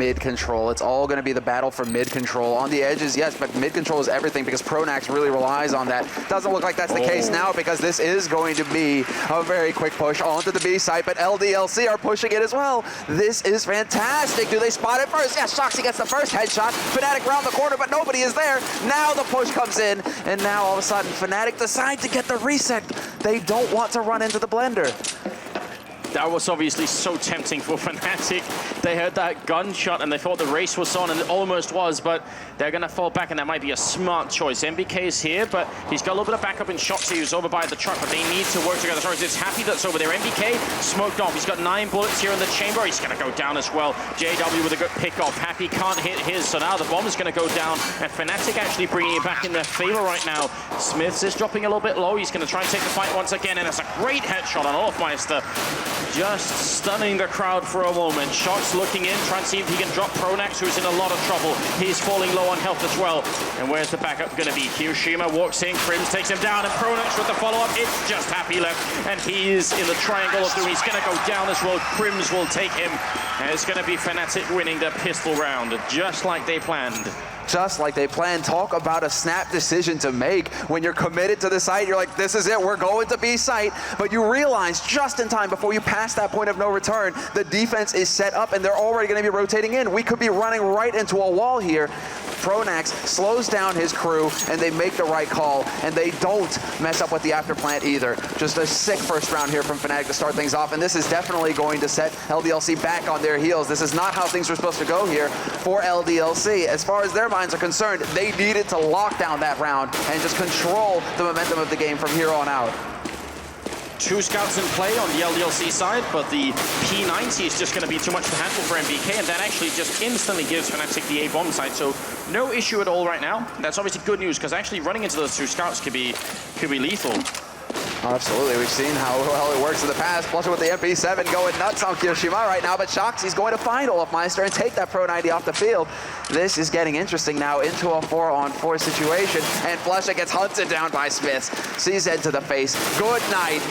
mid control. It's all going to be the battle for mid control. On the edges, yes, but mid control is everything because Pronax really relies on that. Doesn't look like that's the case now because this is going to be a very quick push onto the B site, but LDLC are pushing it as well. This is fantastic. Do they spot it first? Yes, Shoxy gets the first headshot. Fnatic round the corner, but nobody is there. Now the push comes in, and now all of a sudden Fnatic decide to get the reset. They don't want to run into the blender. That was obviously so tempting for Fnatic. They heard that gunshot and they thought the race was on, and it almost was, but they're going to fall back, and that might be a smart choice. MBK is here, but he's got a little bit of backup in Shoxy, who's over by the truck, but they need to work together. Sorry, it's Happy that's over there. MBK smoked off. He's got 9 bullets here in the chamber. He's going to go down as well. JW with a good pick off. Happy can't hit his, so now the bomb is going to go down, and Fnatic actually bringing it back in their favor right now. Smiths is dropping a little bit low. He's going to try and take the fight once again, and it's a great headshot on Olofmeister. Just stunning the crowd for a moment. Shox looking in, trying to see if he can drop Pronax, who's in a lot of trouble. He's falling low on health as well. And where's the backup going to be? Hiroshima walks in, Crims takes him down, and Pronax with the follow-up. It's just Happy left, and he is in the triangle of doom. He's going to go down as well. Crims will take him, and it's going to be Fnatic winning the pistol round, just like they planned. Just like they planned. Talk about a snap decision to make. When you're committed to the site, you're like, this is it, we're going to B site. But you realize just in time before you pass that point of no return, the defense is set up and they're already going to be rotating in. We could be running right into a wall here. Pronax slows down his crew, and they make the right call, and they don't mess up with the after plant either. Just a sick first round here from Fnatic to start things off, and this is definitely going to set LDLC back on their heels. This is not how things were supposed to go here for LDLC. As far as their minds are concerned, they needed to lock down that round and just control the momentum of the game from here on out. 2 scouts in play on the LDLC side, but the P90 is just going to be too much to handle for MBK, and that actually just instantly gives Fnatic the A-bomb side, so no issue at all right now. That's obviously good news, because actually running into those 2 scouts could be lethal. Oh, absolutely, we've seen how well it works in the past, plus with the MP7 going nuts on Hiroshima right now, but Shoxy's going to find Olofmeister and take that Pro 90 off the field. This is getting interesting now into a 4-on-4 situation, and Flusha gets hunted down by Smiths. CZ to the face, good night.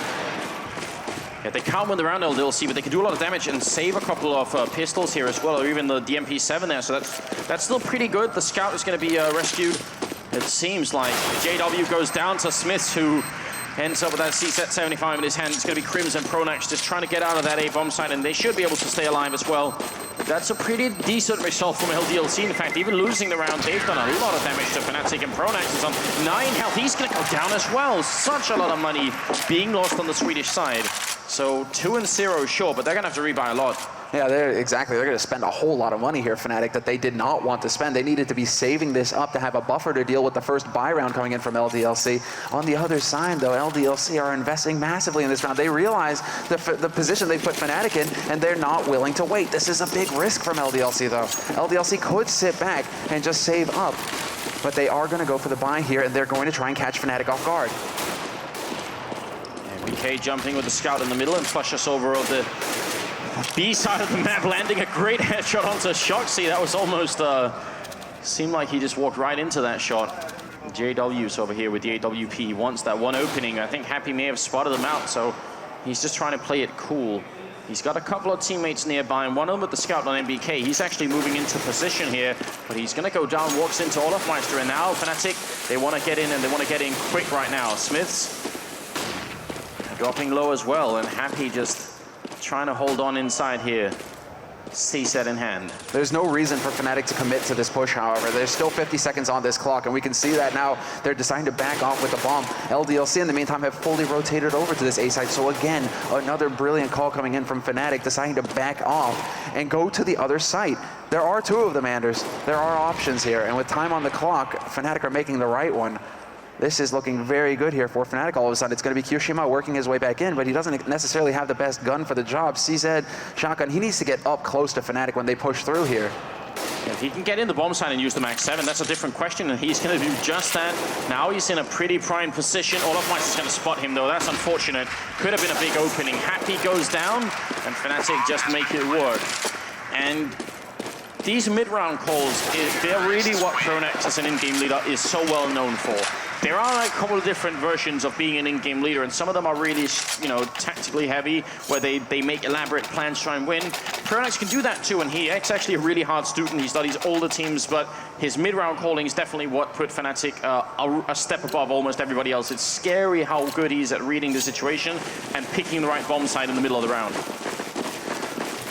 Yeah, they can't win the round LDLC, but they can do a lot of damage and save a couple of pistols here as well, or even the MP7 there, so that's still pretty good. The scout is going to be rescued. It seems like JW goes down to Smiths, who ends up with that CZ-75 in his hand. It's going to be Crims and Pronax just trying to get out of that A-bomb site, and they should be able to stay alive as well. That's a pretty decent result from LDLC. In fact, even losing the round, they've done a lot of damage to Fnatic, and Pronax is on 9 health. He's going to go down as well. Such a lot of money being lost on the Swedish side. So 2-0, sure, but they're going to have to rebuy a lot. Yeah, they're going to spend a whole lot of money here, Fnatic, that they did not want to spend. They needed to be saving this up to have a buffer to deal with the first buy round coming in from LDLC. On the other side, though, LDLC are investing massively in this round. They realize the position they put Fnatic in, and they're not willing to wait. This is a big risk from LDLC, though. LDLC could sit back and just save up, but they are going to go for the buy here, and they're going to try and catch Fnatic off guard. MBK jumping with the scout in the middle and flush us over of the B side of the map, landing a great headshot onto Shoxy. That was almost, seemed like he just walked right into that shot. JW's over here with the AWP. Wants that one opening. I think Happy may have spotted him out, so he's just trying to play it cool. He's got a couple of teammates nearby, and one of them with the scout on MBK. He's actually moving into position here, but he's going to go down, walks into Olofmeister, and now Fnatic, they want to get in, and they want to get in quick right now. Smiths dropping low as well, and Happy just trying to hold on inside here. CZ in hand. There's no reason for Fnatic to commit to this push, however. There's still 50 seconds on this clock, and we can see that now they're deciding to back off with the bomb. LDLC, in the meantime, have fully rotated over to this A site. So again, another brilliant call coming in from Fnatic, deciding to back off and go to the other site. There are 2 of them, Anders. There are options here, and with time on the clock, Fnatic are making the right one. This is looking very good here for Fnatic all of a sudden. It's going to be Hiroshima working his way back in, but he doesn't necessarily have the best gun for the job. CZ, shotgun, he needs to get up close to Fnatic when they push through here. If he can get in the bomb side and use the Max 7, that's a different question, and he's going to do just that. Now he's in a pretty prime position. Olofmeister is going to spot him, though. That's unfortunate. Could have been a big opening. Happy goes down, and Fnatic just make it work. And these mid-round calls, they're really what Pronax as an in-game leader is so well known for. there are like a couple of different versions of being an in-game leader, and some of them are really, you know, tactically heavy, where they make elaborate plans to try and win. Pronax can do that too, and he's actually a really hard student. He studies all the teams, but his mid-round calling is definitely what put Fnatic a step above almost everybody else. It's scary how good he is at reading the situation and picking the right bomb site in the middle of the round.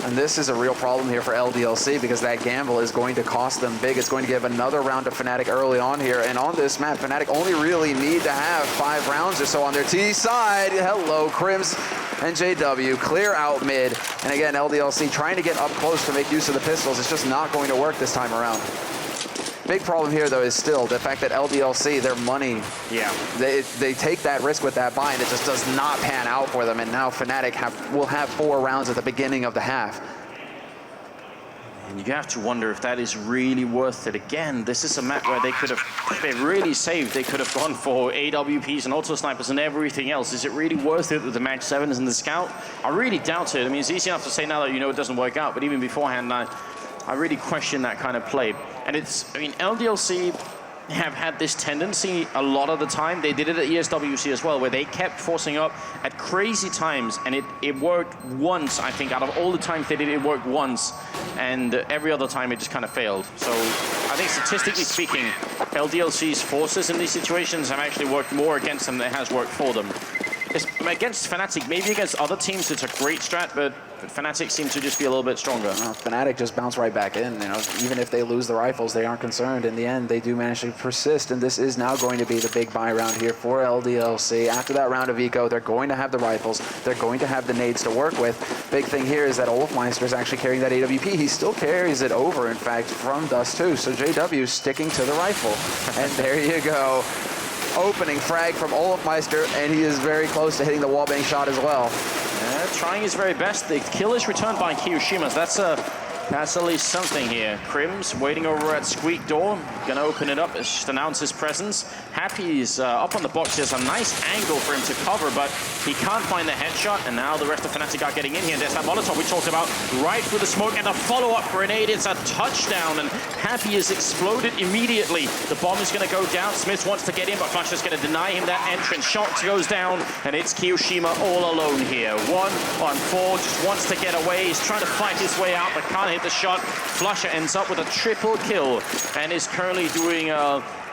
And this is a real problem here for LDLC because that gamble is going to cost them big. It's going to give another round to Fnatic early on here. And on this map, Fnatic only really need to have 5 rounds or so on their T side. Hello, Crims and JW clear out mid. And again, LDLC trying to get up close to make use of the pistols. It's just not going to work this time around. Big problem here, though, is still the fact that LDLC, their money, they take that risk with that buy, and it just does not pan out for them. And now Fnatic will have 4 rounds at the beginning of the half. And you have to wonder if that is really worth it. Again, this is a map where they could have, if they really saved, they could have gone for AWPs and auto snipers and everything else. Is it really worth it with the Mag 7s and the Scout? I really doubt it. I mean, it's easy enough to say now that you know it doesn't work out, but even beforehand, I really question that kind of play. And it's, I mean, LDLC have had this tendency a lot of the time. They did it at ESWC as well, where they kept forcing up at crazy times, and it worked once, I think. Out of all the times they did it, it worked once, and every other time it just kind of failed. So I think statistically speaking, LDLC's forces in these situations have actually worked more against them than it has worked for them. It's against Fnatic, maybe against other teams, it's a great strat, but Fnatic seems to just be a little bit stronger. Well, Fnatic just bounce right back in. You know, even if they lose the rifles, they aren't concerned. In the end, they do manage to persist, and this is now going to be the big buy round here for LDLC. After that round of eco, they're going to have the rifles. They're going to have the nades to work with. Big thing here is that Olofmeister is actually carrying that AWP. He still carries it over, in fact, from Dust 2. So JW sticking to the rifle. And there you go. Opening frag from Olofmeister, and he is very close to hitting the wallbang shot as well. Yeah, trying his very best. The kill is returned by Kiyoshimas. That's at least something here. Crims waiting over at Squeak door. Gonna open it up, just announce his presence. Happy's up on the box. There's a nice angle for him to cover, but he can't find the headshot, and now the rest of Fnatic are getting in here. There's that Molotov we talked about, right through the smoke, and a follow-up grenade. It's a touchdown, and Happy is exploded immediately. The bomb is gonna go down. Smith wants to get in, but Flash is gonna deny him that entrance. Shot goes down, and it's Kiyoshima all alone here. 1 on 4, just wants to get away. He's trying to fight his way out, but can't hit the shot. Flusher ends up with a triple kill and is currently doing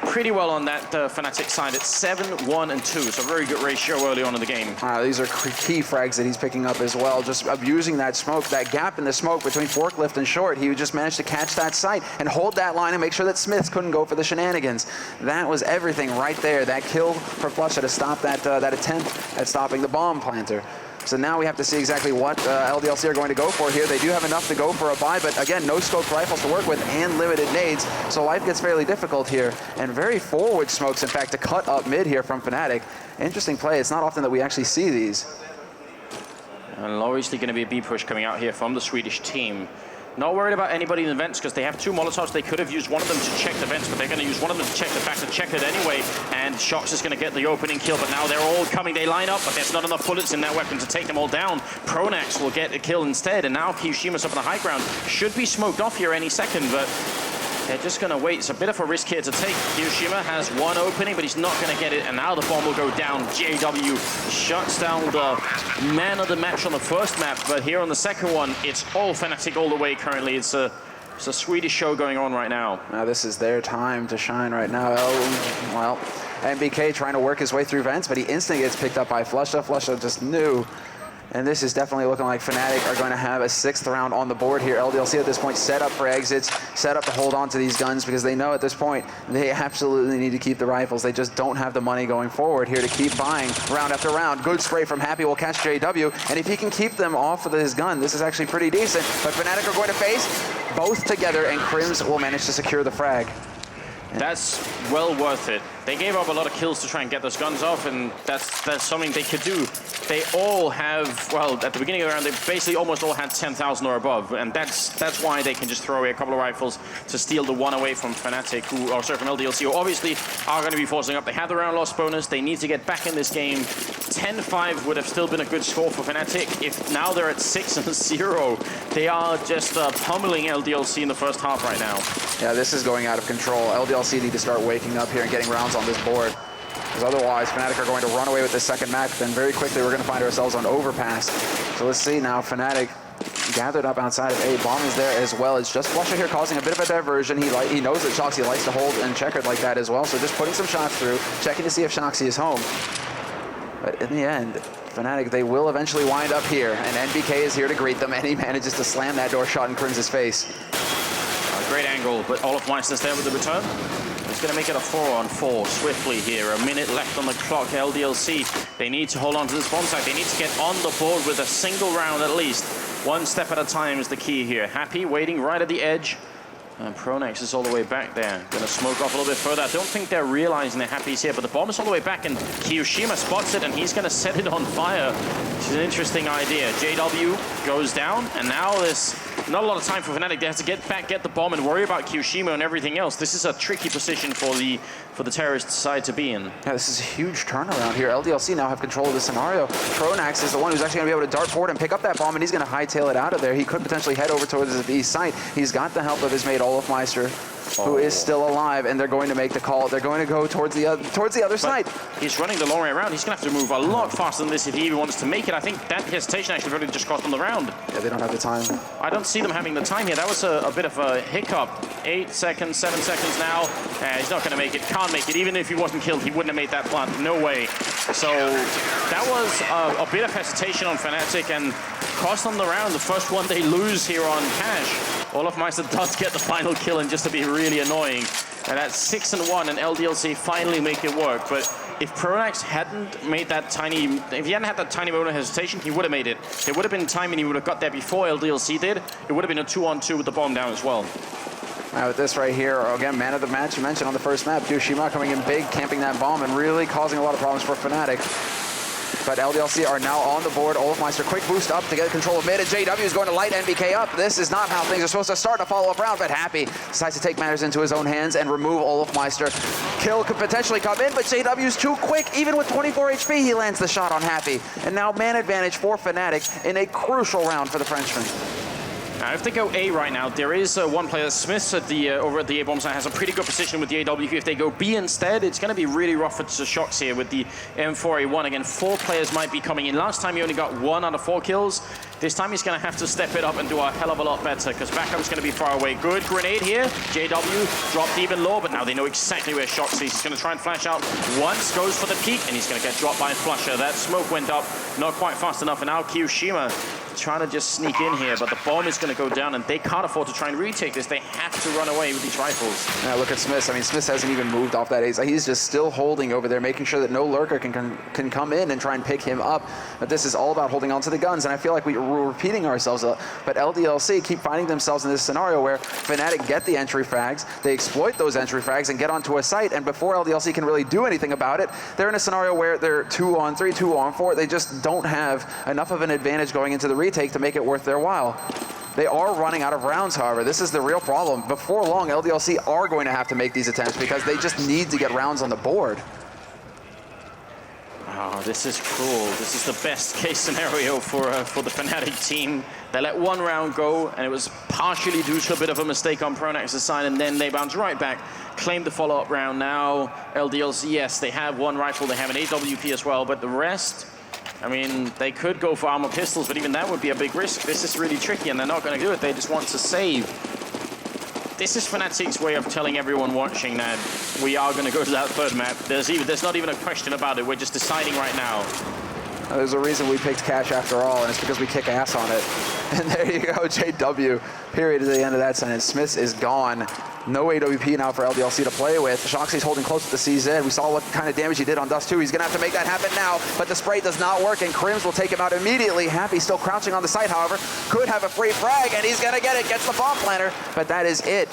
pretty well on that Fnatic side at 7, 1, and 2. So very good ratio early on in the game. These are key frags that he's picking up as well. Just abusing that smoke, that gap in the smoke between forklift and short. He just managed to catch that site and hold that line and make sure that Smiths couldn't go for the shenanigans. That was everything right there. That kill for Flusher to stop that attempt at stopping the bomb planter. So now we have to see exactly what LDLC are going to go for here. They do have enough to go for a buy, but again, no scoped rifles to work with and limited nades. So life gets fairly difficult here. And very forward smokes, in fact, to cut up mid here from Fnatic. Interesting play. It's not often that we actually see these. And obviously going to be a B push coming out here from the Swedish team. Not worried about anybody in the vents because they have 2 Molotovs. They could have used one of them to check the vents, but they're going to use one of them to check the back to check it anyway. And Shox is going to get the opening kill, but now they're all coming. They line up, but there's not enough bullets in that weapon to take them all down. Pronax will get a kill instead, and now Kiyoshima's up on the high ground. Should be smoked off here any second, but they're just going to wait. It's a bit of a risk here to take. Kiyoshima has 1 opening, but he's not going to get it, and now the bomb will go down. JW shuts down the man of the match on the first map, but here on the second one, it's all Fnatic all the way currently. It's a Swedish show going on right now. Now this is their time to shine right now. Oh, well, MBK trying to work his way through vents, but he instantly gets picked up by Flusha. Flusha just knew. And this is definitely looking like Fnatic are going to have a 6th round on the board here. LDLC at this point set up for exits, set up to hold on to these guns because they know at this point they absolutely need to keep the rifles. They just don't have the money going forward here to keep buying round after round. Good spray from Happy will catch JW, and if he can keep them off of his gun, this is actually pretty decent. But Fnatic are going to face both together, and Crims will manage to secure the frag. That's well worth it. They gave up a lot of kills to try and get those guns off, and that's something they could do. They all have, well, at the beginning of the round, they basically almost all had 10,000 or above, and that's why they can just throw away a couple of rifles to steal the one away from Fnatic, from LDLC, who obviously are going to be forcing up. They have the round loss bonus. They need to get back in this game. 10-5 would have still been a good score for Fnatic. If now they're at 6-0, they are just pummeling LDLC in the first half right now. Yeah, this is going out of control. LDLC need to start waking up here and getting rounds on this board. because otherwise Fnatic are going to run away with this second map, then very quickly we're going to find ourselves on overpass. So let's see now, Fnatic gathered up outside of A. Bomb is there as well. It's just Flusha here causing a bit of a diversion. He knows that Shoxy likes to hold and checkered like that as well, so just putting some shots through, checking to see if Shoxy is home. But in the end, Fnatic, they will eventually wind up here, and NBK is here to greet them, and he manages to slam that door shot in Crim's face. Great angle, but Olofmeister's there with the return. He's going to make it a 4-on-4 swiftly here. A minute left on the clock. LDLC, they need to hold on to this bomb site. They need to get on the board with a single round at least. One step at a time is the key here. Happy waiting right at the edge. And Pronex is all the way back there. Gonna smoke off a little bit further. I don't think they're realizing they're Happy's here, but the bomb is all the way back, and Kiyoshima spots it, and he's gonna set it on fire. Which is an interesting idea. JW goes down, and now there's not a lot of time for Fnatic. They have to get back, get the bomb, and worry about Kiyoshima and everything else. This is a tricky position for the terrorist side to be in. Yeah, this is a huge turnaround here. LDLC now have control of the scenario. Pronax is the one who's actually going to be able to dart forward and pick up that bomb, and he's going to hightail it out of there. He could potentially head over towards the east side. He's got the help of his mate Olofmeister, who is still alive, and they're going to make the call. They're going to go towards the other side. He's running the long way around. He's going to have to move a lot faster than this if he even wants to make it. I think that hesitation actually really just cost them the round. Yeah, they don't have the time. I don't see them having the time here. That was a bit of a hiccup. 8 seconds, 7 seconds now. He's not going to make it. Can't make it. Even if he wasn't killed, he wouldn't have made that plant. No way. So that was a bit of hesitation on Fnatic and cost them the round. The first one they lose here on Cash. Olofmeister does get the final kill, and just to be really annoying. And that's 6-1, and LDLC finally make it work. But if Pronax hadn't made that tiny, if he hadn't had that tiny moment of hesitation, he would have made it. There would have been time, and he would have got there before LDLC did. It would have been a 2-on-2 with the bomb down as well. Now with this right here, again, man of the match you mentioned on the first map, Kiyoshima coming in big, camping that bomb, and really causing a lot of problems for Fnatic. But LDLC are now on the board. Olofmeister, quick boost up to get control of mid, and JW is going to light NBK up. This is not how things are supposed to start a follow-up round, but Happy decides to take matters into his own hands and remove Olofmeister. Kill could potentially come in, but JW's too quick. Even with 24 HP, he lands the shot on Happy. And now man advantage for Fnatic in a crucial round for the Frenchman. Now, if they go A right now, there is one player, Smith, at the over at the A bomb side, has a pretty good position with the AW. If they go B instead, it's going to be really rough for Shox here with the M4A1. Again, 4 players might be coming in. Last time he only got 1 out of 4 kills. This time he's going to have to step it up and do a hell of a lot better, because backup is going to be far away. Good grenade here. JW dropped even low, but now they know exactly where Shox is. He's going to try and flash out once, goes for the peak, and he's going to get dropped by Flusha. That smoke went up, not quite fast enough, and now Kiyoshima trying to just sneak in here, but the bomb is going to go down, and they can't afford to try and retake this. They have to run away with these rifles. Yeah, look at Smith. I mean, Smith hasn't even moved off that ace. He's just still holding over there, making sure that no lurker can come in and try and pick him up. But this is all about holding on to the guns, and I feel like we're repeating ourselves. But LDLC keep finding themselves in this scenario where Fnatic get the entry frags, they exploit those entry frags and get onto a site, and before LDLC can really do anything about it, they're in a scenario where they're 2-on-3, 2-on-4. They just don't have enough of an advantage going into the retake to make it worth their while. They are running out of rounds, however. This is the real problem. Before long, LDLC are going to have to make these attempts because they just need to get rounds on the board. Oh, this is cruel. This is the best case scenario for the Fnatic team. They let 1 round go, and it was partially due to a bit of a mistake on Pronax's side, and then they bounce right back, claim the follow-up round. Now, LDLC, yes, they have 1 rifle, they have an AWP as well, but the rest, I mean, they could go for armor pistols, but even that would be a big risk. This is really tricky, and they're not going to do it. They just want to save. This is Fnatic's way of telling everyone watching that we are going to go to that 3rd map. There's not even a question about it. We're just deciding right now. There's a reason we picked Cash after all, and it's because we kick ass on it. And there you go, JW. Period at the end of that sentence. Smith is gone. No AWP now for LDLC to play with. Shoxy's holding close to the CZ. We saw what kind of damage he did on Dust 2. He's going to have to make that happen now, but the spray does not work, and Crims will take him out immediately. Happy still crouching on the site, however. Could have a free frag, and he's going to get it. Gets the bomb planter, but that is it.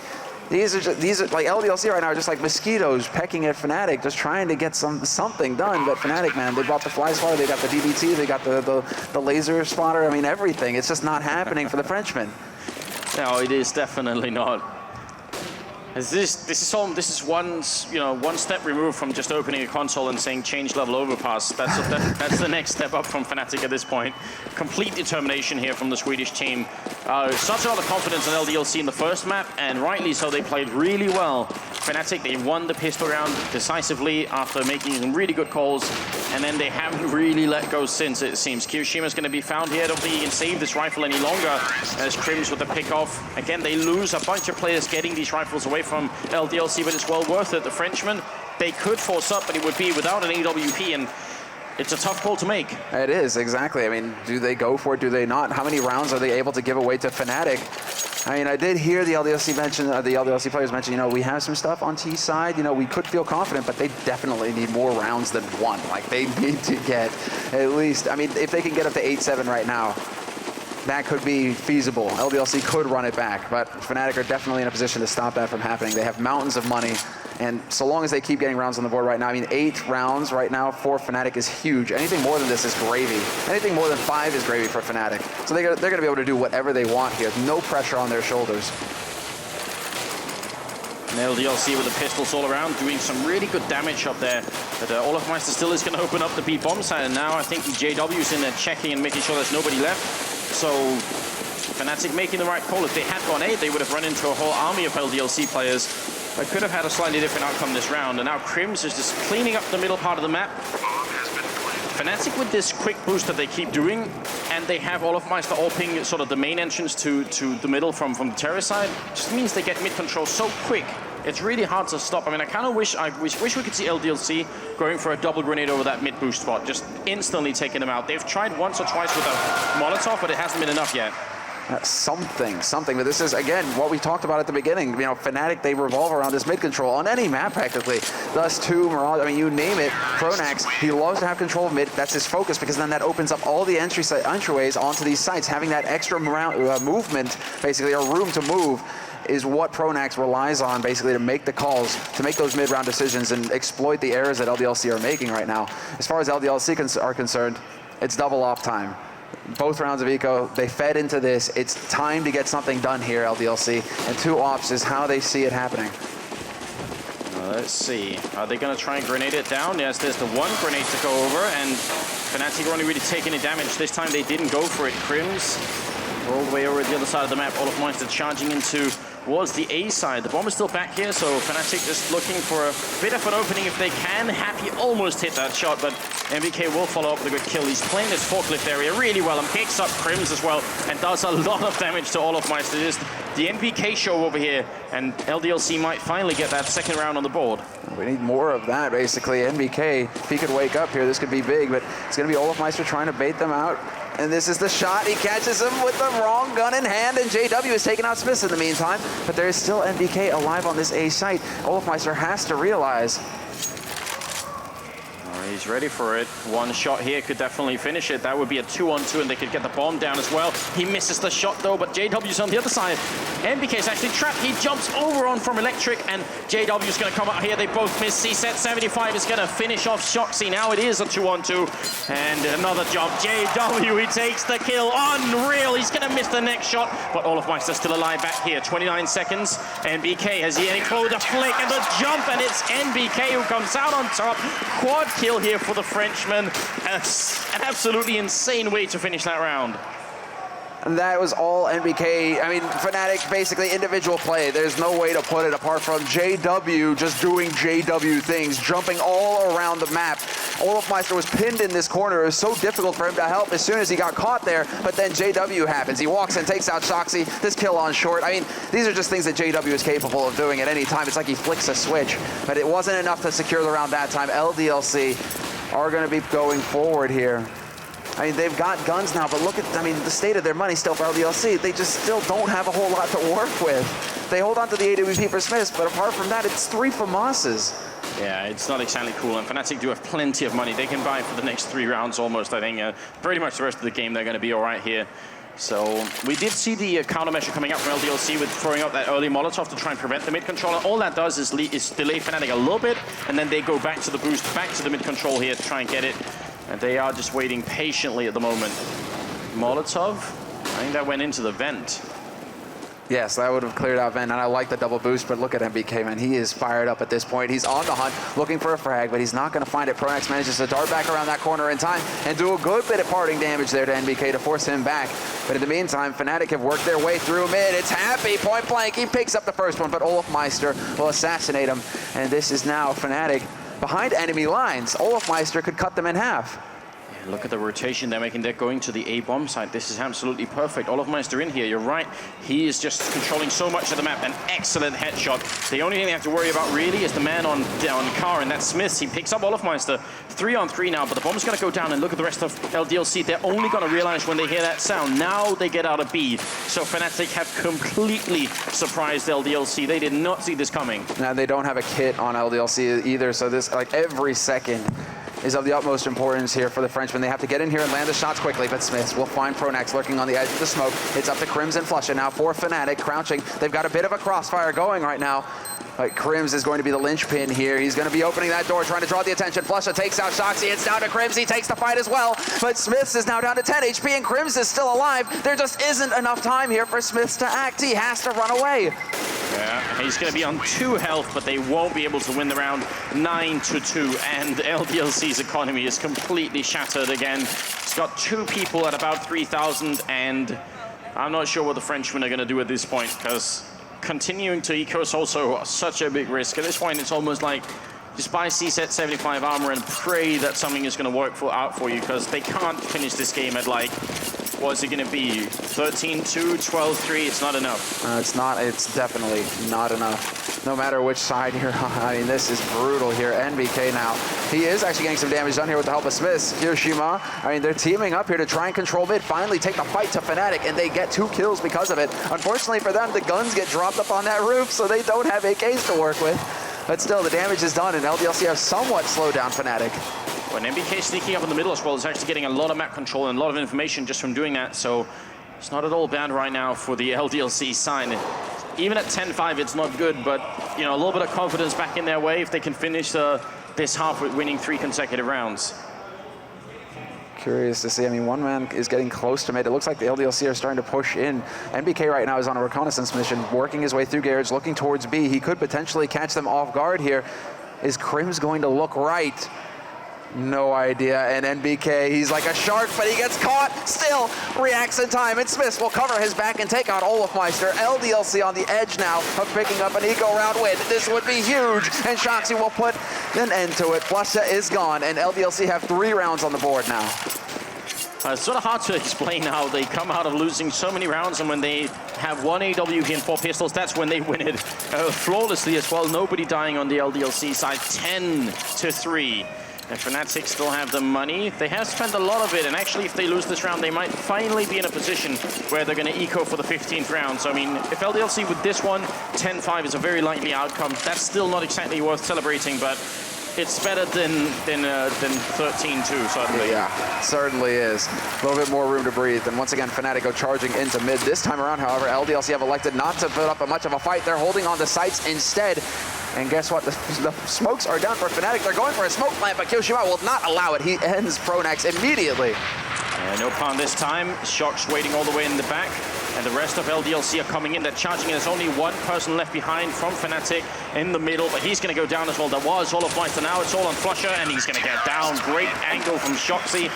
These are like LDLC right now are just like mosquitoes pecking at Fnatic, just trying to get something done. But Fnatic, man, they brought the fly swatter, they got the DBT, they got the laser spotter. I mean, everything. It's just not happening for the Frenchmen. No, it is definitely not. This is one step removed from just opening a console and saying change level overpass. That's the next step up from Fnatic at this point. Complete determination here from the Swedish team. Such a lot of confidence in LDLC in the first map, and rightly so. They played really well. Fnatic, they won the pistol round decisively after making some really good calls, and then they haven't really let go since, it seems. Kirishima going to be found here. I don't think he can save this rifle any longer as Crims with the pick off. Again, they lose a bunch of players getting these rifles away from LDLC, but it's well worth it. The Frenchmen, they could force up, but it would be without an AWP, and it's a tough call to make. It is, exactly. I mean, do they go for it? Do they not? How many rounds are they able to give away to Fnatic? I mean, I did hear the LDLC mention, the LDLC players mention, you know, we have some stuff on T side. You know, we could feel confident, but they definitely need more rounds than one. Like, they need to get at least, I mean, if they can get up to 8-7 right now, that could be feasible. LDLC could run it back, but Fnatic are definitely in a position to stop that from happening. They have mountains of money, and so long as they keep getting rounds on the board right now, I mean, 8 rounds right now for Fnatic is huge. Anything more than this is gravy. Anything more than 5 is gravy for Fnatic. So they're going to be able to do whatever they want here. No pressure on their shoulders. And LDLC with the pistols all around, doing some really good damage up there. But Olofmeister still is going to open up the B bomb side, and now I think JW's in there checking and making sure there's nobody left. So Fnatic making the right call. If they had gone 8, they would have run into a whole army of LDLC players. But could have had a slightly different outcome this round. And now Crims is just cleaning up the middle part of the map. Fnatic with this quick boost that they keep doing, and they have Olofmeister AWPing sort of the main entrance to the middle from the terrace side, just means they get mid control so quick. It's really hard to stop. I mean, I kind of wish we could see LDLC going for a double grenade over that mid boost spot, just instantly taking them out. They've tried once or twice with a Molotov, but it hasn't been enough yet. Something, but this is, again, what we talked about at the beginning. You know, Fnatic, they revolve around this mid control on any map practically. Thus, Mirage, I mean, you name it. Pronax, he loves to have control of mid. That's his focus, because then that opens up all the entryways onto these sites. Having that extra movement, basically, or room to move, is what Pronax relies on, basically, to make the calls, to make those mid-round decisions and exploit the errors that LDLC are making right now. As far as LDLC are concerned, it's double off time. Both rounds of eco, they fed into this. It's time to get something done here, LDLC, and 2 ops is how they see it happening. Let's see. Are they going to try and grenade it down? Yes, there's the one grenade to go over, and Fnatic are only really taking any damage. This time they didn't go for it. Crims all the way over the other side of the map. Olofmeister charging into towards the A side. The bomb is still back here, so Fnatic just looking for a bit of an opening if they can. Happy almost hit that shot, but MBK will follow up with a good kill. He's playing this forklift area really well and picks up Crims as well and does a lot of damage to Olofmeister. Just the MBK show over here, and LDLC might finally get that second round on the board. We need more of that, basically. MBK, if he could wake up here, this could be big, but it's going to be Olofmeister trying to bait them out. And this is the shot. He catches him with the wrong gun in hand, and JW is taking out Smith in the meantime. But there is still MBK alive on this A site. Olofmeister has to realize. He's ready for it. One shot here could definitely finish it. That would be a 2-on-2, and they could get the bomb down as well. He misses the shot, though, but JW's on the other side. MBK is actually trapped. He jumps over on from Electric, and JW's going to come out here. They both miss. C-set 75 is going to finish off Shoxy. Now it is a 2-on-2, and another jump. JW, he takes the kill. Unreal. He's going to miss the next shot, but Olofmeister still alive back here. 29 seconds. MBK has the enclosed the flick and the jump, and it's MBK who comes out on top. Quad kill here for the Frenchman. An absolutely insane way to finish that round. And that was all MBK. I mean, Fnatic, basically individual play. There's no way to put it apart from JW just doing JW things, jumping all around the map. Olofmeister was pinned in this corner. It was so difficult for him to help as soon as he got caught there, but then JW happens. He walks in, takes out Shoxy, this kill on short. I mean, these are just things that JW is capable of doing at any time. It's like he flicks a switch, but it wasn't enough to secure the round that time. LDLC are going to be going forward here. I mean, they've got guns now, but look at, I mean, the state of their money still for LDLC. They just still don't have a whole lot to work with. They hold on to the AWP for Smiths, but apart from that, it's 3 for Mosses. Yeah, it's not exactly cool, and Fnatic do have plenty of money. They can buy for the next 3 rounds almost, I think. Pretty much the rest of the game, they're going to be all right here. So we did see the countermeasure coming out from LDLC with throwing out that early Molotov to try and prevent the mid-control. All that does is delay Fnatic a little bit, and then they go back to the boost, back to the mid-control here to try and get it. And they are just waiting patiently at the moment. Molotov, I think that went into the vent. Yes, that would have cleared out Ven, and I like the double boost, but look at MBK, man. He is fired up at this point. He's on the hunt, looking for a frag, but he's not going to find it. Pronax manages to dart back around that corner in time and do a good bit of parting damage there to NBK to force him back. But in the meantime, Fnatic have worked their way through mid. It's Happy, point blank. He picks up the first one, but Olofmeister will assassinate him. And this is now Fnatic behind enemy lines. Olofmeister could cut them in half. Look at the rotation they're making. They're going to the A bomb site. This is absolutely perfect. Olofmeister in here. You're right. He is just controlling so much of the map. An excellent headshot. The only thing they have to worry about really is the man on car, and that's Smith. He picks up Olofmeister. 3-on-3 now, but the bomb's going to go down, and look at the rest of LDLC. They're only going to realize when they hear that sound. Now they get out of B. So Fnatic have completely surprised LDLC. They did not see this coming. Now they don't have a kit on LDLC either, so this, like, every second is of the utmost importance here for the Frenchmen. They have to get in here and land the shots quickly, but Smiths will find Pronax lurking on the edge of the smoke. It's up to Crims and Flusha now for Fnatic, crouching. They've got a bit of a crossfire going right now. But Crims is going to be the linchpin here. He's going to be opening that door, trying to draw the attention. Flusha takes out Shoxy. It's down to Crims. He takes the fight as well. But Smiths is now down to 10 HP, and Crims is still alive. There just isn't enough time here for Smiths to act. He has to run away. Yeah, he's going to be on 2 health, but they won't be able to win the round 9-2, and LDLC's economy is completely shattered again. It's got 2 people at about 3,000, and I'm not sure what the Frenchmen are going to do at this point, because continuing to eco is also such a big risk. At this point, it's almost like just buy C-set 75 armor and pray that something is going to work out for you, because they can't finish this game at, like, what's it going to be? 13-2, 12-3, it's not enough. It's not, it's definitely not enough. No matter which side you're on. I mean, this is brutal here. NBK now. He is actually getting some damage done here with the help of Smiths. Hiroshima, I mean, they're teaming up here to try and control mid, finally take the fight to Fnatic, and they get 2 kills because of it. Unfortunately for them, the guns get dropped up on that roof, so they don't have AKs to work with. But still, the damage is done, and LDLC have somewhat slowed down Fnatic. When MBK sneaking up in the middle as well, is actually getting a lot of map control and a lot of information just from doing that, so it's not at all bad right now for the LDLC side. Even at 10-5, it's not good, but, you know, a little bit of confidence back in their way if they can finish this half with winning 3 consecutive rounds. Curious to see. I mean, one man is getting close to mid. It looks like the LDLC are starting to push in. NBK right now is on a reconnaissance mission, working his way through garage, looking towards B. He could potentially catch them off guard here. Is Crims going to look right? No idea, and NBK, he's like a shark, but he gets caught, still reacts in time, and Smiths will cover his back and take out Olofmeister. LDLC on the edge now of picking up an eco round win. This would be huge, and Shoxy will put an end to it. Flusha is gone, and LDLC have 3 rounds on the board now. It's sort of hard to explain how they come out of losing so many rounds, and when they have 1 AWP and 4 pistols, that's when they win it flawlessly as well. Nobody dying on the LDLC side, 10-3. And Fnatic still have the money. They have spent a lot of it, and actually if they lose this round, they might finally be in a position where they're going to eco for the 15th round. So I mean, if LDLC with this one, 10-5 is a very likely outcome. That's still not exactly worth celebrating, but it's better than 13-2, certainly. Yeah, certainly is. A little bit more room to breathe. And once again, Fnatic go charging into mid. This time around, however, LDLC have elected not to put up much of a fight. They're holding on to sites instead. And guess what? The smokes are down for Fnatic. They're going for a smoke plant, but Kyoshima will not allow it. He ends Pronax immediately. No pun this time. Shock's waiting all the way in the back. And the rest of LDLC are coming in. They're charging in. There's only 1 person left behind from Fnatic in the middle, but he's going to go down as well. There was Olofmeister. Now it's all on Flusha, and he's going to get down. Great angle from Shoxy.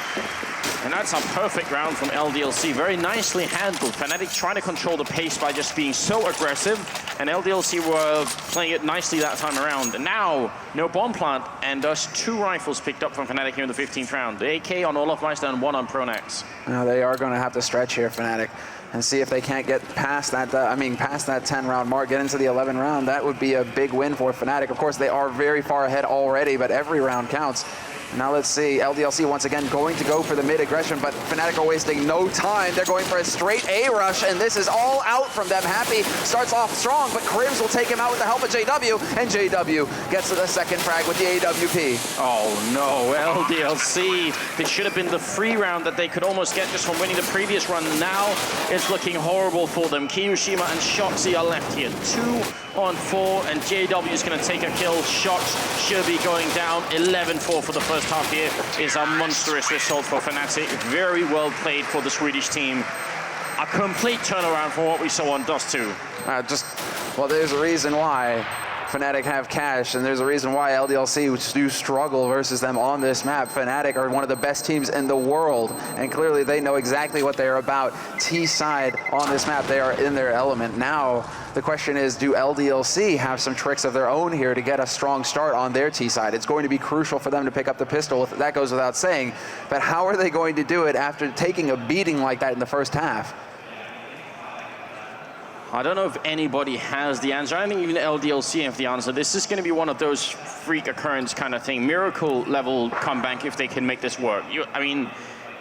And that's a perfect round from LDLC. Very nicely handled. Fnatic trying to control the pace by just being so aggressive, and LDLC were playing it nicely that time around. And now, no bomb plant, and thus 2 rifles picked up from Fnatic here in the 15th round. The AK on Olofmeister and 1 on Pronax. Now they are going to have to stretch here, Fnatic, and see if they can't get past that, past that 10-round mark, get into the 11th round. That would be a big win for Fnatic. Of course, they are very far ahead already, but every round counts. Now let's see, LDLC once again going to go for the mid aggression, but Fnatic are wasting no time. They're going for a straight A rush, and this is all out from them. Happy starts off strong, but Crims will take him out with the help of JW, and JW gets to the 2nd frag with the AWP. Oh no, LDLC. This should have been the free round that they could almost get just from winning the previous run. Now it's looking horrible for them. Kiyoshima and Shoxy are left here. 2 on 4, and JW is going to take a kill. Shox should be going down. 11-4 for the first half here is a monstrous result for Fnatic. Very well played for the Swedish team. a complete turnaround from what we saw on Dust 2. Well, there's a reason why Fnatic have cash, and there's a reason why LDLC do struggle versus them on this map. Fnatic are one of the best teams in the world, and clearly they know exactly what they are about. T-side on this map, they are in their element. Now, the question is, do LDLC have some tricks of their own here to get a strong start on their T-side? It's going to be crucial for them to pick up the pistol, that goes without saying, but how are they going to do it after taking a beating like that in the first half? I don't know if anybody has the answer. I don't think even LDLC have the answer. This is going to be one of those freak occurrence kind of thing, miracle level comeback if they can make this work. I mean,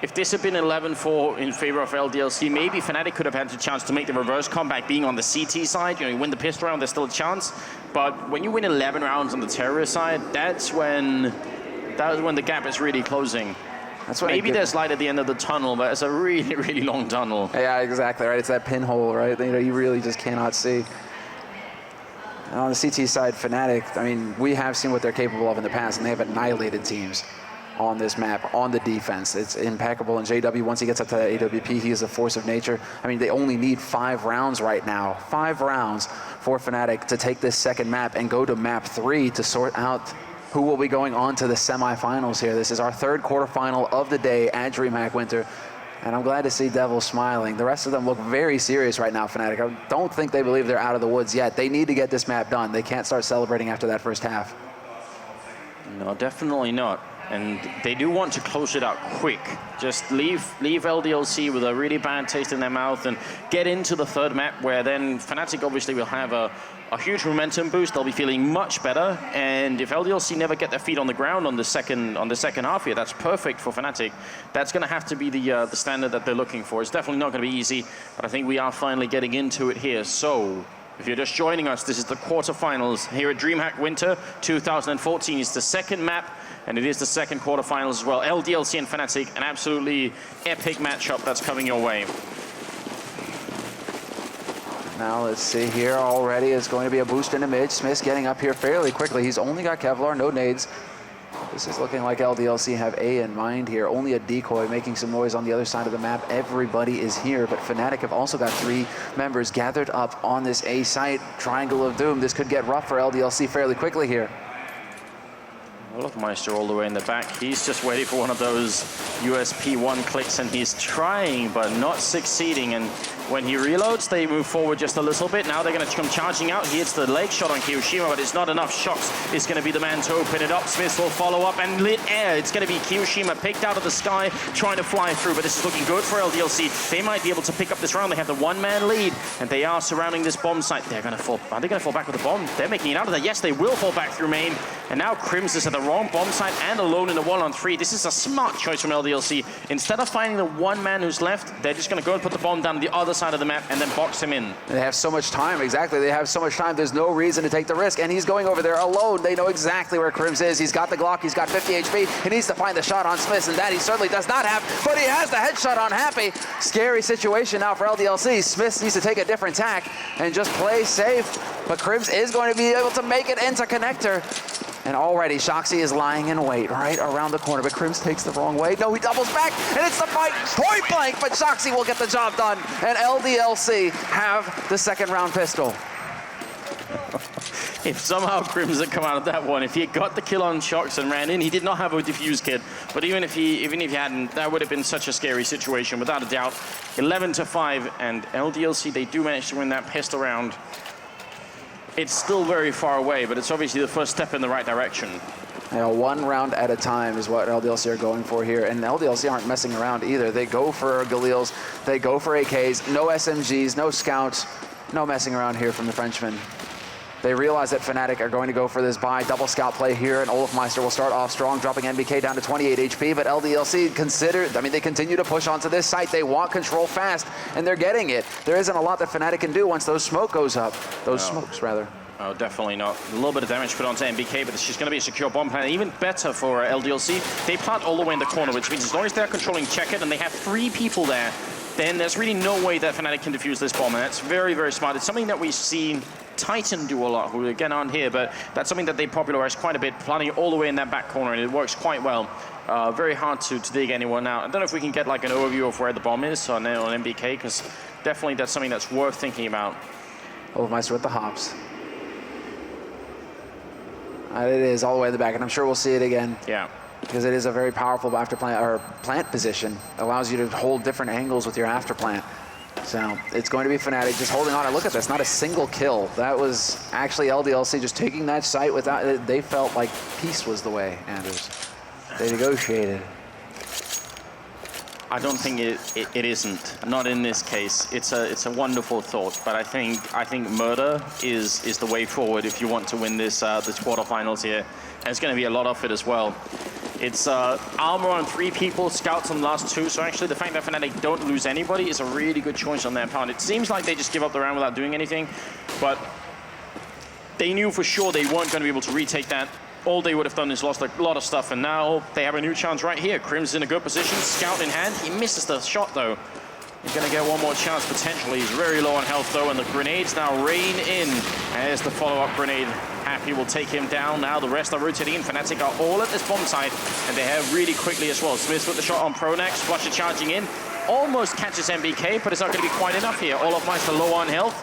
if this had been 11-4 in favor of LDLC, maybe Fnatic could have had the chance to make the reverse comeback being on the CT side. You win the pistol round, there's still a chance. But when you win 11 rounds on the terrorist side, that's when the gap is really closing. That's what maybe there's light at the end of the tunnel, but it's a really, really long tunnel. Yeah, exactly, right? It's that pinhole, right? You really just cannot see. And on the CT side, Fnatic, I mean, we have seen what they're capable of in the past, and they have annihilated teams on this map, on the defense. It's impeccable, and JW, once he gets up to that AWP, he is a force of nature. I mean, they only need 5 rounds right now. 5 rounds for Fnatic to take this second map and go to map 3 to sort out who will be going on to the semifinals here. This is our 3rd quarterfinal of the day at DreamHack Winter, and I'm glad to see Devil smiling. The rest of them look very serious right now, Fnatic. I don't think they believe they're out of the woods yet. They need to get this map done. They can't start celebrating after that first half. No, definitely not. And they do want to close it out quick. Just leave LDLC with a really bad taste in their mouth and get into the 3rd map, where then Fnatic obviously will have a huge momentum boost. They'll be feeling much better. And if LDLC never get their feet on the ground on the second half here, that's perfect for Fnatic. That's going to have to be the standard that they're looking for. It's definitely not going to be easy, but I think we are finally getting into it here. So, if you're just joining us, this is the quarterfinals here at DreamHack Winter 2014. It's the 2nd map, and it is the 2nd quarterfinals as well. LDLC and Fnatic, an absolutely epic matchup that's coming your way. Now let's see here already. It's going to be a boost into mid. Smith's getting up here fairly quickly. He's only got Kevlar, no nades. This is looking like LDLC have A in mind here. Only a decoy making some noise on the other side of the map. Everybody is here, but Fnatic have also got 3 members gathered up on this A site. Triangle of Doom. This could get rough for LDLC fairly quickly here. Meister all the way in the back. He's just waiting for one of those USP1 clicks, and he's trying, but not succeeding. And when he reloads, they move forward just a little bit. Now they're going to come charging out. He hits the leg shot on Kiyoshima, but it's not enough. Shox is going to be the man to open it up. Smith will follow up, and lit air. It's going to be Kiyoshima picked out of the sky, trying to fly through, but this is looking good for LDLC. They might be able to pick up this round. They have the 1-man lead, and they are surrounding this bomb site. They're going to fall. Are they going to fall back with the bomb? They're making it out of there. Yes, they will fall back through main. And now Crims is at the wrong bomb site and alone in the 1-on-3. This is a smart choice from LDLC. Instead of finding the 1 man who's left, they're just going to go and put the bomb down the other side of the map and then box him in. They have so much time, exactly. They have so much time. There's no reason to take the risk. And he's going over there alone. They know exactly where Crims is. He's got the Glock. He's got 50 HP. He needs to find the shot on Smith, and that he certainly does not have. But he has the headshot on Happy. Scary situation now for LDLC. Smith needs to take a different tack and just play safe. But Crims is going to be able to make it into connector. And already, Shoxy is lying in wait right around the corner, but Crims takes the wrong way. No, he doubles back, and it's the fight point blank, but Shoxy will get the job done, and LDLC have the 2nd round pistol. If somehow Crims had come out of that one, if he had got the kill on Shox and ran in, he did not have a defuse kit, but even if he hadn't, that would have been such a scary situation, without a doubt. 11-5, and LDLC, they do manage to win that pistol round. It's still very far away, but it's obviously the first step in the right direction. You know, 1 round at a time is what LDLC are going for here, and LDLC aren't messing around either. They go for Galils, they go for AKs, no SMGs, no scouts, no messing around here from the Frenchmen. They realize that Fnatic are going to go for this buy, double scout play here, and Meister will start off strong, dropping NBK down to 28 HP, but LDLC they continue to push onto this site. They want control fast, and they're getting it. There isn't a lot that Fnatic can do once those smoke goes up. Smokes, rather. Oh, definitely not. A little bit of damage put onto NBK, but it's just going to be a secure bomb plant. Even better for LDLC, they plant all the way in the corner, which means as long as they're controlling check-it and they have 3 people there, then there's really no way that Fnatic can defuse this bomb, and that's very, very smart. It's something that we've seen Titan do a lot, who again aren't here, but that's something that they popularized quite a bit, planting all the way in that back corner, and it works quite well. Very hard to dig anyone out. I don't know if we can get like an overview of where the bomb is on MBK, because definitely that's something that's worth thinking about. Olofmeister with the hops. It is all the way in the back, and I'm sure we'll see it again. Yeah. Because it is a very powerful after plant or plant position. Allows you to hold different angles with your after plant. So it's going to be Fnatic just holding on. And look at this, not a single kill. That was actually LDLC just taking that site without. They felt like peace was the way, Anders. They negotiated. I don't think it isn't. Not in this case. It's a wonderful thought, but I think murder is the way forward if you want to win this quarterfinals here. And it's going to be a lot of it as well. It's armor on 3 people, scouts on the last 2. So actually, the fact that Fnatic don't lose anybody is a really good choice on their part. It seems like they just give up the round without doing anything, but they knew for sure they weren't going to be able to retake that. All they would have done is lost a lot of stuff, and now they have a new chance right here. Krim's in a good position, scout in hand. He misses the shot, though. He's going to get one more chance, potentially. He's very low on health, though, and the grenades now rain in. There's the follow-up grenade. Happy will take him down. Now the rest are rotating in. Fnatic are all at this bomb site, and they have really quickly as well. Smith with the shot on Pronax, Flusher charging in. Almost catches MBK, but it's not going to be quite enough here. Olofmeister low on health.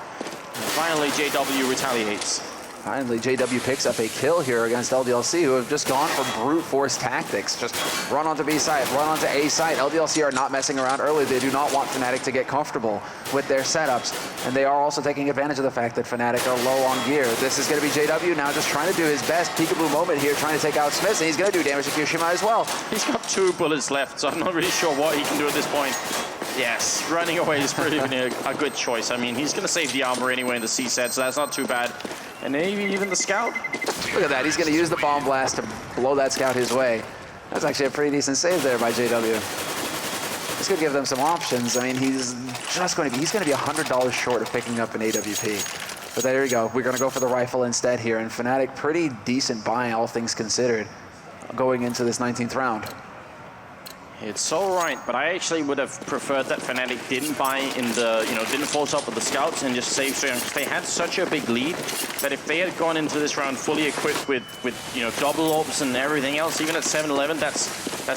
And finally, JW retaliates. Finally, JW picks up a kill here against LDLC, who have just gone for brute force tactics. Just run onto B site, run onto A site. LDLC are not messing around early. They do not want Fnatic to get comfortable with their setups. And they are also taking advantage of the fact that Fnatic are low on gear. This is going to be JW now just trying to do his best peekaboo moment here, trying to take out Smith, and he's going to do damage to Kyoshima as well. He's got 2 bullets left, so I'm not really sure what he can do at this point. Yes, running away is pretty a good choice. I mean, he's going to save the armor anyway in the C set, so that's not too bad. And maybe even the scout. Look at that. He's going to use the bomb blast to blow that scout his way. That's actually a pretty decent save there by JW. It's going to give them some options. I mean, he's going to be $100 short of picking up an AWP. But there you go. We're going to go for the rifle instead here. And Fnatic, pretty decent buy, all things considered, going into this 19th round. It's all right, but I actually would have preferred that Fnatic didn't buy in the, didn't force up with the scouts and just save Soyeon, because they had such a big lead that if they had gone into this round fully equipped with double orbs and everything else, even at 7-11, that's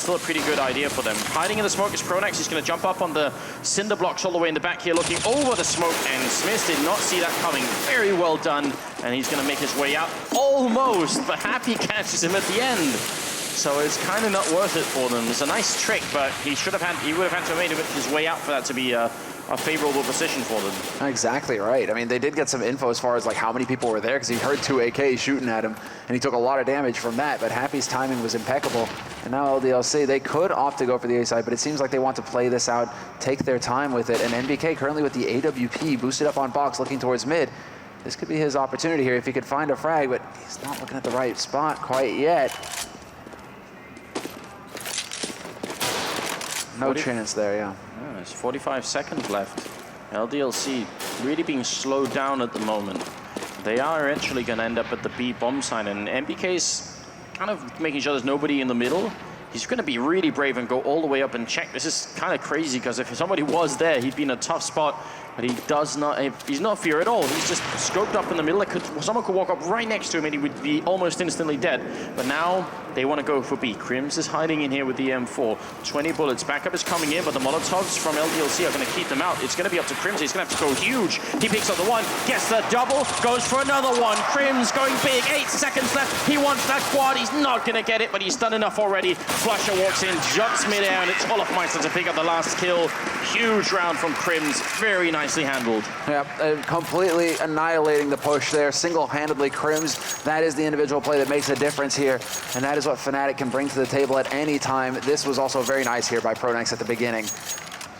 still a pretty good idea for them. Hiding in the smoke is Pronax. He's going to jump up on the cinder blocks all the way in the back here, looking over the smoke, and Smith did not see that coming. Very well done, and he's going to make his way out almost, but Happy catches him at the end. So it's kind of not worth it for them. It's a nice trick, but he would have had to have made his way out for that to be a favorable position for them. Exactly right. I mean, they did get some info as far as like how many people were there, because he heard 2 AKs shooting at him, and he took a lot of damage from that, but Happy's timing was impeccable. And now LDLC, they could opt to go for the A side, but it seems like they want to play this out, take their time with it, and NBK currently with the AWP boosted up on box, looking towards mid. This could be his opportunity here if he could find a frag, but he's not looking at the right spot quite yet. No chance there, yeah. There's 45 seconds left. LDLC really being slowed down at the moment. They are eventually going to end up at the B bomb site, and MBK's kind of making sure there's nobody in the middle. He's going to be really brave and go all the way up and check. This is kind of crazy, because if somebody was there, he'd be in a tough spot. But he does not, he's not fear at all. He's just scoped up in the middle. Someone could walk up right next to him and he would be almost instantly dead. But now they want to go for B. Krims is hiding in here with the M4. 20 bullets. Backup is coming in, but the Molotovs from LDLC are going to keep them out. It's going to be up to Krims. He's going to have to go huge. He picks up the one, gets the double, goes for another one. Krims going big. 8 seconds left. He wants that quad. He's not going to get it, but he's done enough already. Flusher walks in, jumps midair, and it's Olofmeister to pick up the last kill. Huge round from Krims. Very nicely handled. Yeah, completely annihilating the push there. Single-handedly, Krims. That is the individual play that makes a difference here, and that is what Fnatic can bring to the table at any time. This was also very nice here by Pronax at the beginning.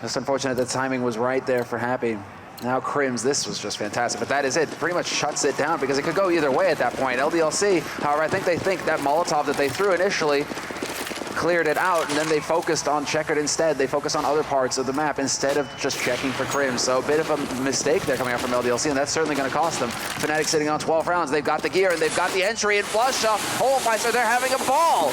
Just unfortunate the timing was right there for Happy. Now Krims, this was just fantastic, but that is it. Pretty much shuts it down because it could go either way at that point. LDLC, however, I think they think that Molotov that they threw initially cleared it out, and then they focused on checkered instead. They focused on other parts of the map instead of just checking for Krims. So a bit of a mistake there coming out from LDLC, and that's certainly going to cost them. Fnatic sitting on 12 rounds. They've got the gear, and they've got the entry, and Flusha, Olofmeister, they're having a ball.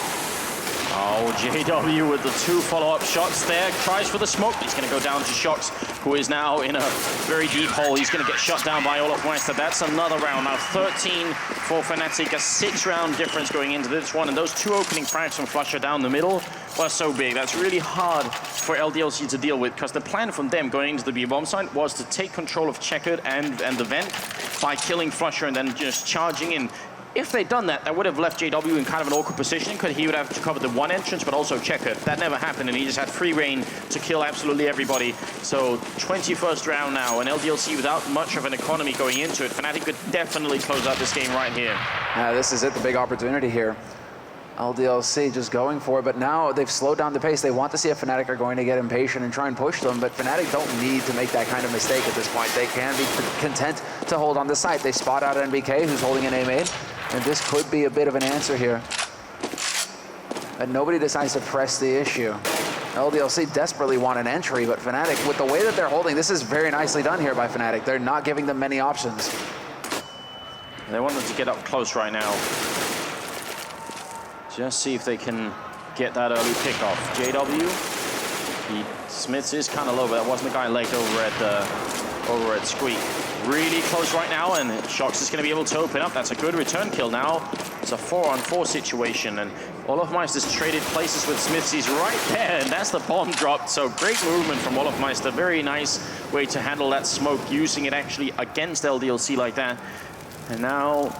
Oh, JW with the 2 follow-up shots there. Tries for the smoke. He's going to go down to Shox, who is now in a very deep hole. He's going to get shut down by olofmeister. That's another round. Now 13 for Fnatic. A 6-round difference going into this one. And those 2 opening frags from Flusher down the middle were so big. That's really hard for LDLC to deal with, because the plan from them going into the B-bomb site was to take control of Checkered and the vent by killing Flusher and then just charging in. If they'd done that, that would have left JW in kind of an awkward position, because he would have to cover the 1 entrance, but also Checkered. That never happened, and he just had free reign to kill absolutely everybody. So 21st round now, and LDLC without much of an economy going into it. Fnatic could definitely close out this game right here. This is it, the big opportunity here. LDLC just going for it, but now they've slowed down the pace. They want to see if Fnatic are going to get impatient and try and push them, but Fnatic don't need to make that kind of mistake at this point. They can be content to hold on the site. They spot out NBK, who's holding an A-main, and this could be a bit of an answer here. And nobody decides to press the issue. LDLC desperately want an entry, but Fnatic, with the way that they're holding, this is very nicely done here by Fnatic. They're not giving them many options. They want them to get up close right now. Just see if they can get that early pickoff. JW, Smiths is kind of low, but that wasn't the guy late over at Squeak. Really close right now, and Shox is going to be able to open up. That's a good return kill now. It's a 4-on-4 situation, and olofmeister's traded places with Smiths. He's right there, and that's the bomb dropped. So great movement from olofmeister. Very nice way to handle that smoke, using it actually against LDLC like that. And now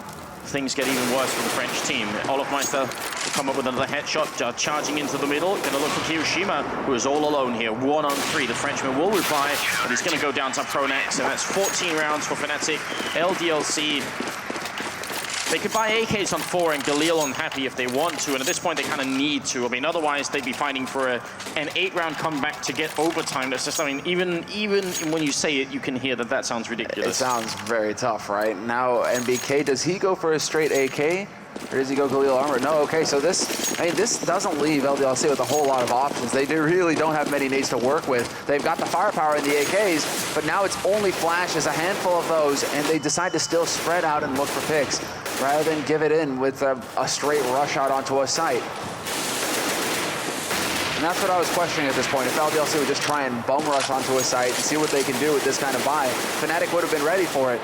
things get even worse for the French team. olofmeister will come up with another headshot, charging into the middle. Gonna look for Kiyoshima, who is all alone here. 1-on-3. The Frenchman will reply, but he's gonna go down to Pronax, and that's 14 rounds for Fnatic. LDLC, they could buy AKs on 4 and Galil on Happy if they want to, and at this point they kind of need to. I mean, otherwise they'd be fighting for an 8-round comeback to get overtime. That's just, I mean, even when you say it, you can hear that that sounds ridiculous. It sounds very tough, right? Now NBK, does he go for a straight AK? Or does he go Galil armor? No, okay, so this doesn't leave LDLC with a whole lot of options. They really don't have many nades to work with. They've got the firepower in the AKs, but now it's only flashes, a handful of those, and they decide to still spread out and look for picks, rather than give it in with a straight rush out onto a site. And that's what I was questioning at this point. If LDLC would just try and bum rush onto a site and see what they can do with this kind of buy, Fnatic would have been ready for it.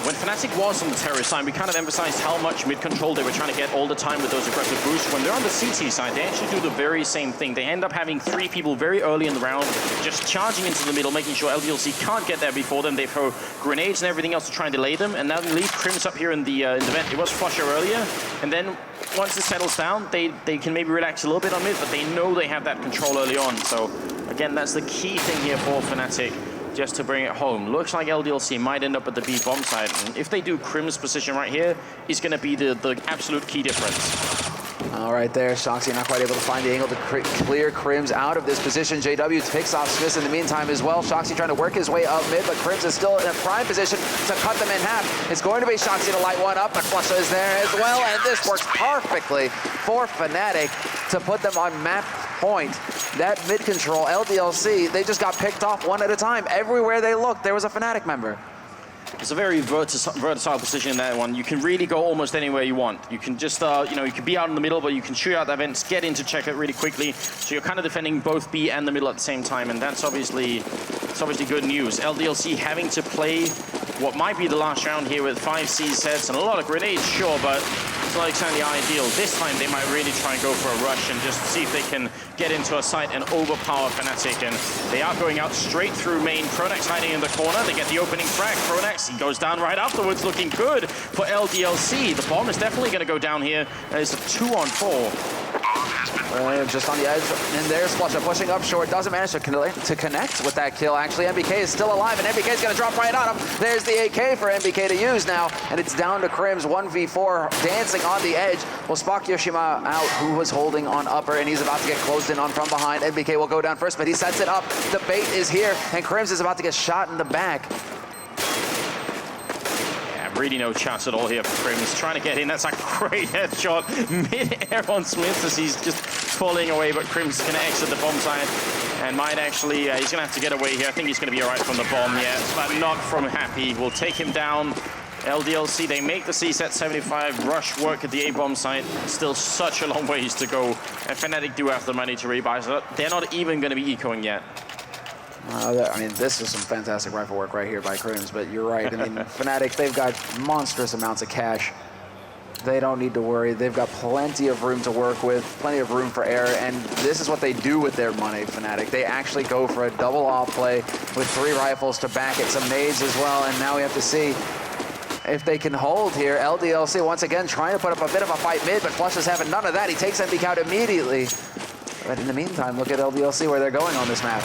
When Fnatic was on the terrorist side, we kind of emphasized how much mid-control they were trying to get all the time with those aggressive boosts. When they're on the CT side, they actually do the very same thing. They end up having 3 people very early in the round, just charging into the middle, making sure LDLC can't get there before them. They throw grenades and everything else to try and delay them, and now they leave Crims up here in the vent. It was Flusher earlier, and then once it settles down, they can maybe relax a little bit on mid, but they know they have that control early on. So again, that's the key thing here for Fnatic, just to bring it home. Looks like LDLC might end up at the B bomb side. And if they do, Crim's position right here is going to be the absolute key difference. All right there, Shoxy not quite able to find the angle to clear Crims out of this position. JW picks off Smith in the meantime as well. Shoxy trying to work his way up mid, but Crims is still in a prime position to cut them in half. It's going to be Shoxy to light one up, but Flusha is there as well, and this works perfectly for Fnatic to put them on map point. That mid control, LDLC, they just got picked off one at a time. Everywhere they looked, there was a Fnatic member. It's a very versatile position in that one. You can really go almost anywhere you want. You can just, you know, you can be out in the middle, but you can shoot out the vents, get into check it really quickly. So you're kind of defending both B and the middle at the same time, and that's obviously good news. LDLC having to play what might be the last round here with 5 C sets and a lot of grenades, sure, but it's not exactly ideal. This time they might really try and go for a rush and just see if they can get into a site and overpower Fnatic, and they are going out straight through main. Pronax hiding in the corner. They get the opening frag. Pronax, he goes down right afterwards, looking good for LDLC. The bomb is definitely going to go down here. It's a 2-on-4. Just on the edge, and there's Flusha pushing up short. Doesn't manage to connect with that kill. Actually, NBK is still alive, and NBK is going to drop right on him. There's the AK for NBK to use now, and it's down to Crims 1v4, dancing on the edge. Will spot Yoshima out, who was holding on upper, and he's about to get closed in on from behind. NBK will go down first, but he sets it up. The bait is here, and Crims is about to get shot in the back. Really no chance at all here for Crims. Trying to get in. That's a great headshot mid-air on Smith as he's just falling away, but Crims is going to exit the bomb side and might actually, he's going to have to get away here. I think he's going to be all right from the bomb, yeah, but not from Happy. We'll take him down. LDLC, they make the C-set 75, rush work at the A-bomb site. Still such a long ways to go. And Fnatic do have the money to rebuy, so they're not even going to be ecoing yet. I mean, this is some fantastic rifle work right here by Crims, but you're right. I mean, Fnatic, they've got monstrous amounts of cash. They don't need to worry. They've got plenty of room to work with, plenty of room for error, and this is what they do with their money, Fnatic. They actually go for a double off play with 3 rifles to back it, some nades as well, and now we have to see if they can hold here. LDLC once again trying to put up a bit of a fight mid, but Flush is having none of that. He takes MBK out immediately. But in the meantime, look at LDLC where they're going on this map.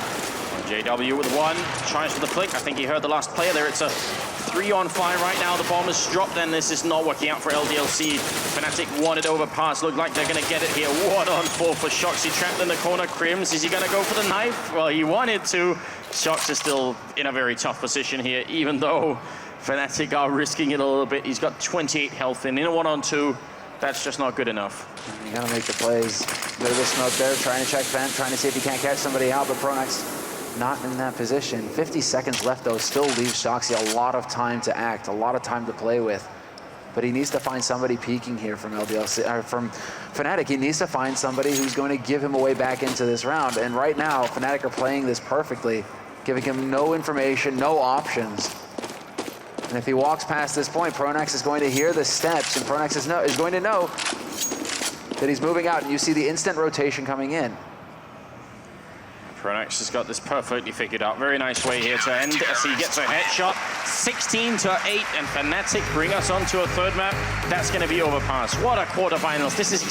JW with 1, tries for the flick. I think he heard the last player there. It's a 3-on-5 right now. The bomb is dropped, and this is not working out for LDLC. Fnatic wanted overpass. Look like they're going to get it here. 1-on-4 for Shox. He trapped in the corner. Crims, is he going to go for the knife? Well, he wanted to. Shox is still in a very tough position here, even though Fnatic are risking it a little bit. He's got 28 health in a 1-on-2. That's just not good enough. You got to make the plays. Bit of the smoke there, trying to check vent, trying to see if he can't catch somebody out, but Pronax not in that position. 50 seconds left, though, still leaves Shoxy a lot of time to act, a lot of time to play with. But he needs to find somebody peeking here from LDLC, from Fnatic. He needs to find somebody who's going to give him a way back into this round. And right now, Fnatic are playing this perfectly, giving him no information, no options. And if he walks past this point, Pronax is going to hear the steps, and Pronax is going to know that he's moving out, and you see the instant rotation coming in. Pronax has got this perfectly figured out. Very nice way here to end as he gets a headshot. 16-8, and Fnatic bring us on to a third map. That's going to be overpass. What a quarterfinals. This is